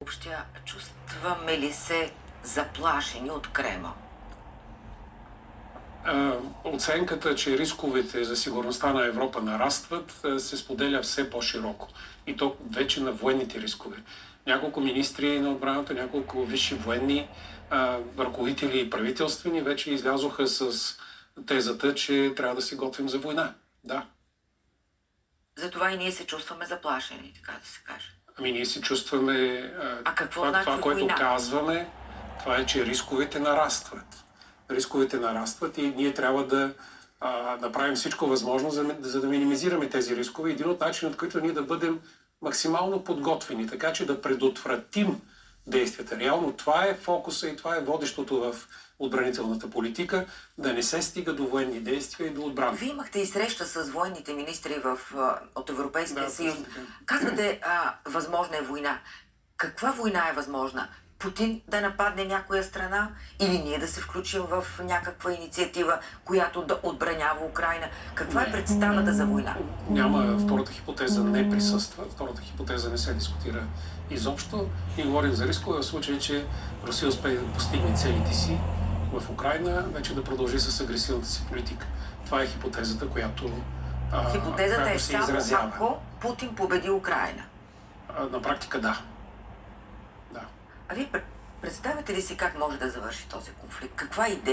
Въобще, чувстваме ли се заплашени от Кремъл? Оценката, че рисковете за сигурността на Европа нарастват, се споделя все по-широко. И то вече на военните рискове. Няколко министри на отбраната, няколко висши военни ръководители и правителствени вече излязоха с тезата, че трябва да се готвим за война. Да. Затова и ние се чувстваме заплашени, така да се каже. Ами ние се чувстваме... какво значи това, което война? казваме, това е, че рисковете нарастват. Рисковете нарастват и ние трябва да направим всичко възможно, за да минимизираме тези рискове. Един от начинът, който ние да бъдем максимално подготвени, така че да предотвратим действията. Реално това е фокуса и това е водещото в отбранителната политика, да не се стига до военни действия и до отбрана. Вие имахте и среща с военните министри от Европейския съюз. Така. Казвате, възможна е война. Каква война е възможна? Путин да нападне някоя страна или ние да се включим в някаква инициатива, която да отбранява Украйна? Каква е представата за война? Няма, втората хипотеза не присъства, втората хипотеза не се дискутира изобщо. Ние говорим за рискове в случай, че Русия успее да постигне целите си в Украйна, вече да продължи с агресивната си политика. Това е хипотезата, която Хипотезата е се само изразява. ако Путин победи Украйна. На практика да. А вие представяте ли си как може да завърши този конфликт? Каква идея?